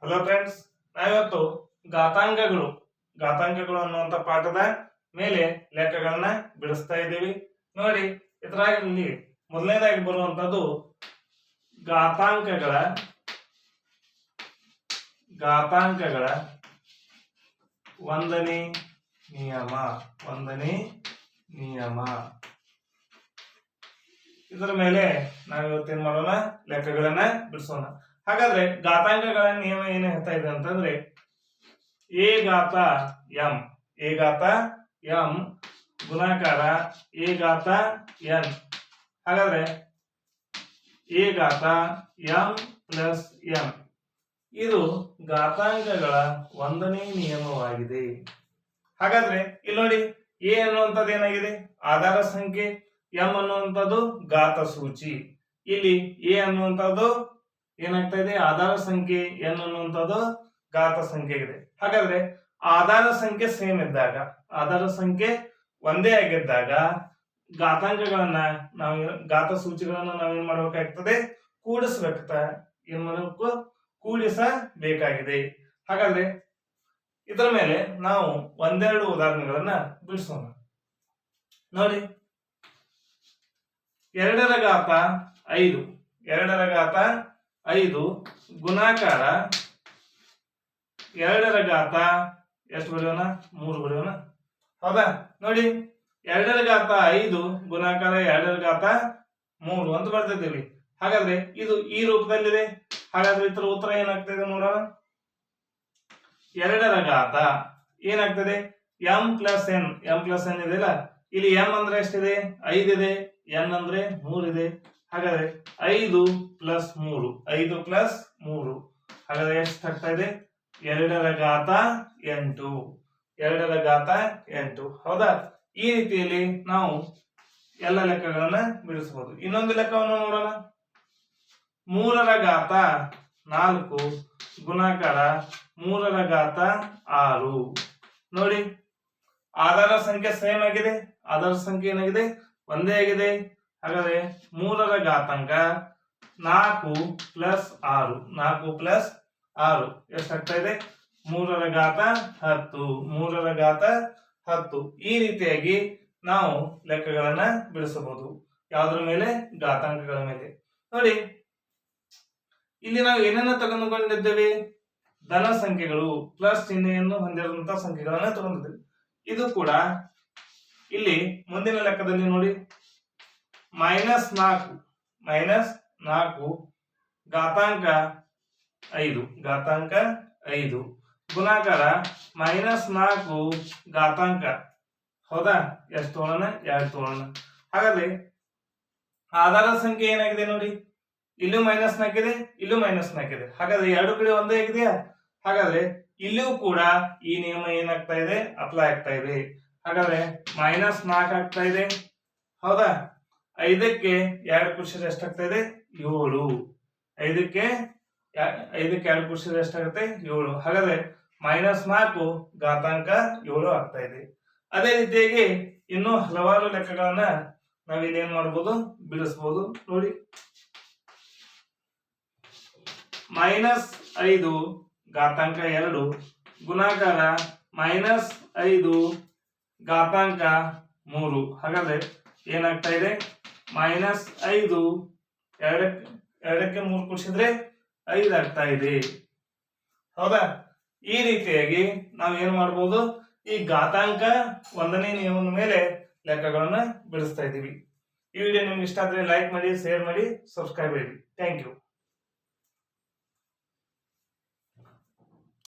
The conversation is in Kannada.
ಹಲೋ ಫ್ರೆಂಡ್ಸ್, ನಾವಿವತ್ತು ಘಾತಾಂಕಗಳು ಘಾತಾಂಕಗಳು ಅನ್ನುವಂಥ ಪಾಠದ ಮೇಲೆ ಲೆಕ್ಕಗಳನ್ನ ಬಿಡಿಸ್ತಾ ಇದ್ದೀವಿ. ನೋಡಿ, ಇದರಲ್ಲಿ ಮೊದಲನೇದಾಗಿ ಬರುವಂತದ್ದು ಘಾತಾಂಕಗಳ ಘಾತಾಂಕಗಳ ಒಂದನೇ ನಿಯಮ. ಇದರ ಮೇಲೆ ನಾವಿವತ್ತೇನ್ ಮಾಡೋಣ, ಲೆಕ್ಕಗಳನ್ನ ಬಿಡಿಸೋಣ. ಹಾಗಾದ್ರೆ ಘಾತಾಂಕಗಳ ನಿಯಮ ಏನು ಹೇಳ್ತಾ ಇದೆ ಅಂತಂದ್ರೆ ಎ ಘಾತ ಎಂ ಗುಣಾಕಾರ ಎ ಘಾತ ಎನ್. ಹಾಗಾದ್ರೆ ಎ ಘಾತ ಎಂ ಪ್ಲಸ್ ಎನ್ ಇದು ಘಾತಾಂಕಗಳ ಒಂದನೇ ನಿಯಮವಾಗಿದೆ. ಹಾಗಾದ್ರೆ ಇಲ್ಲಿ ನೋಡಿ, ಎ ಅನ್ನುವಂಥದ್ದು ಏನಾಗಿದೆ, ಆಧಾರ ಸಂಖ್ಯೆ, ಎಂ ಅನ್ನುವಂಥದ್ದು ಘಾತ ಸೂಚಿ. ಇಲ್ಲಿ ಎ ಅನ್ನುವಂಥದ್ದು ಏನಾಗ್ತಾ ಇದೆ, ಆಧಾರ ಸಂಖ್ಯೆ, ಎನ್ ಅನ್ನುವಂಥದ್ದು ಘಾತ ಸಂಖ್ಯೆ ಇದೆ. ಹಾಗಾದ್ರೆ ಆಧಾರ ಸಂಖ್ಯೆ ಸೇಮ್ ಇದ್ದಾಗ, ಆಧಾರ ಸಂಖ್ಯೆ ಒಂದೇ ಆಗಿದ್ದಾಗ ಘಾತಾಂಕಗಳನ್ನ ನಾವು ಘಾತ ಸೂಚಿಗಳನ್ನ ನಾವೇನ್ ಮಾಡ್ಬೇಕಾಗ್ತದೆ, ಏನ್ ಮಾಡಬೇಕು, ಕೂಡಿಸಬೇಕಾಗಿದೆ. ಹಾಗಾದ್ರೆ ಇದರ ಮೇಲೆ ನಾವು ಒಂದೆರಡು ಉದಾಹರಣೆಗಳನ್ನ ಬಿಡಿಸೋಣ. ನೋಡಿ, 2 ಘಾತ 5 ಗುಣಾಕಾರ 2 ಘಾತ ಎಷ್ಟು ಬರೆಯೋಣ, 3 ಬರೆಯೋಣ. ಹೌದಾ? ನೋಡಿ, 2 ಘಾತ 5 ಗುಣಾಕಾರ 2 ಘಾತ 3 ಅಂತ ಬರ್ತಿದ್ದೀವಿ. ಹಾಗಾದ್ರೆ ಇದು ಈ ರೂಪದಲ್ಲಿದೆ. ಹಾಗಾದ್ರೆ ಇದರ ಉತ್ತರ ಏನಾಗ್ತದೆ ನೋಡೋಣ. 2 ಘಾತ ಏನಾಗ್ತದೆ, ಎಂ ಪ್ಲಸ್ ಎನ್ ಇದೆಯಲ್ಲ, ಇಲ್ಲಿ ಎಂ ಅಂದ್ರೆ ಎಷ್ಟಿದೆ, 5 ಇದೆ, ಎನ್ ಅಂದ್ರೆ 3 ಇದೆ. ಹಾಗಾದ್ರೆ 5 ಪ್ಲಸ್ 3 ಹಾಗಾದ್ರೆ ಎಷ್ಟು ಆಗ್ತಾ ಇದೆ, 2 ಘಾತ 8. ಹೌದಾ? ಈ ರೀತಿಯಲ್ಲಿ ನಾವು ಎಲ್ಲ ಲೆಕ್ಕಗಳನ್ನ ಬಿಡಿಸಬಹುದು. ಇನ್ನೊಂದು ಲೆಕ್ಕವನ್ನು ನೋಡೋಣ. 3 ಘಾತ 4 ಗುಣಾಕಾರ 3 ಘಾತ 6. ನೋಡಿ, ಆಧಾರ ಸಂಖ್ಯೆ ಸೇಮ್ ಆಗಿದೆ, ಆಧಾರ ಸಂಖ್ಯೆ ಏನಾಗಿದೆ, ಒಂದೇ ಆಗಿದೆ. ಹಾಗಾದ್ರೆ 3 ಘಾತಾಂಕ 4 ಪ್ಲಸ್ 6 ಎಷ್ಟಾಗ್ತಾ ಇದೆ, 3 ಘಾತ 10. ಈ ರೀತಿಯಾಗಿ ನಾವು ಲೆಕ್ಕಗಳನ್ನ ಬಿಡಿಸಬಹುದು. ಯಾವುದರ ಮೇಲೆ, ಘಾತಾಂಕಗಳ ಮೇಲೆ. ನೋಡಿ, ಇಲ್ಲಿ ನಾವು ಏನನ್ನ ತೆಗೆದುಕೊಂಡಿದ್ದೇವೆ, ಧನ ಸಂಖ್ಯೆಗಳು, ಪ್ಲಸ್ ಚಿಹ್ನೆಯನ್ನು ಹೊಂದಿರುವಂತಹ ಸಂಖ್ಯೆಗಳನ್ನ ತಗೊಂಡಿದ್ದೇವೆ. ಇದು ಕೂಡ ಇಲ್ಲಿ ಮುಂದಿನ ಲೆಕ್ಕದಲ್ಲಿ ನೋಡಿ, -4 ಘಾತಾಂಕ 5 ಗುಣಾಕಾರ -4 ಘಾತಾಂಕ. ಹೌದಾ? ಎಷ್ಟು ತೋಳನ, 2 ತೋಳನ. ಹಾಗಾದ್ರೆ ಆಧಾರ ಸಂಖ್ಯೆ ಏನಾಗಿದೆ ನೋಡಿ, ಇಲ್ಲೂ -4 ಇದೆ, ಇಲ್ಲೂ -4 ಇದೆ. ಹಾಗಾದ್ರೆ ಎರಡು ಕಡೆ ಒಂದೇ ಆಗಿದೆಯಾ? ಹಾಗಾದ್ರೆ ಇಲ್ಲಿಯೂ ಕೂಡ ಈ ನಿಯಮ ಏನಾಗ್ತಾ ಇದೆ, ಅಪ್ಲೈ ಆಗ್ತಾ ಇದೆ. ಹಾಗಾದ್ರೆ -4 ಆಗ್ತಾ ಇದೆ. ಹೌದಾ? 5ಕ್ಕೆ 2 ಕೂಡಿಸಿದ್ರೆ ಎಷ್ಟಾಗ್ತಾ ಇದೆ, 7. 5ಕ್ಕೆ 2 ಕೂಡಿಸಿದ್ರೆ ಎಷ್ಟಾಗುತ್ತೆ, 7. ಹಾಗಾದ್ರೆ -4 ಘಾತಾಂಕ 7 ಆಗ್ತಾ ಇದೆ. ಅದೇ ರೀತಿಯಾಗಿ ಇನ್ನೂ ಹಲವಾರು ಲೆಕ್ಕಗಳನ್ನ ನಾವಿಲ್ಲಿ ಏನ್ ಮಾಡ್ಬೋದು, ಬಿಡಿಸಬಹುದು. ನೋಡಿ, -5 ಘಾತಾಂಕ 2 ಗುಣಾಕಾರ -5 ಘಾತಾಂಕ 3. ಹಾಗಾದ್ರೆ ಏನಾಗ್ತಾ ಇದೆ, -5 2ಕ್ಕೆ 3 ಕೂಡಿಸಿದ್ರೆ 5 ಆಗ್ತಾ ಇದೆ. ಹೌದಾ? ಈ ರೀತಿಯಾಗಿ ನಾವು ಏನ್ ಮಾಡಬಹುದು, ಈ ಘಾತಾಂಕ ಒಂದನೇ ನಿಯಮದ ಮೇಲೆ ಲೆಕ್ಕಗಳನ್ನ ಬಿಡಿಸ್ತಾ ಇದ್ದೀವಿ. ಈ ವಿಡಿಯೋ ನಿಮ್ಗೆ ಇಷ್ಟ ಆದ್ರೆ ಲೈಕ್ ಮಾಡಿ, ಶೇರ್ ಮಾಡಿ, ಸಬ್ಸ್ಕ್ರೈಬ್ ಮಾಡಿ. Thank you.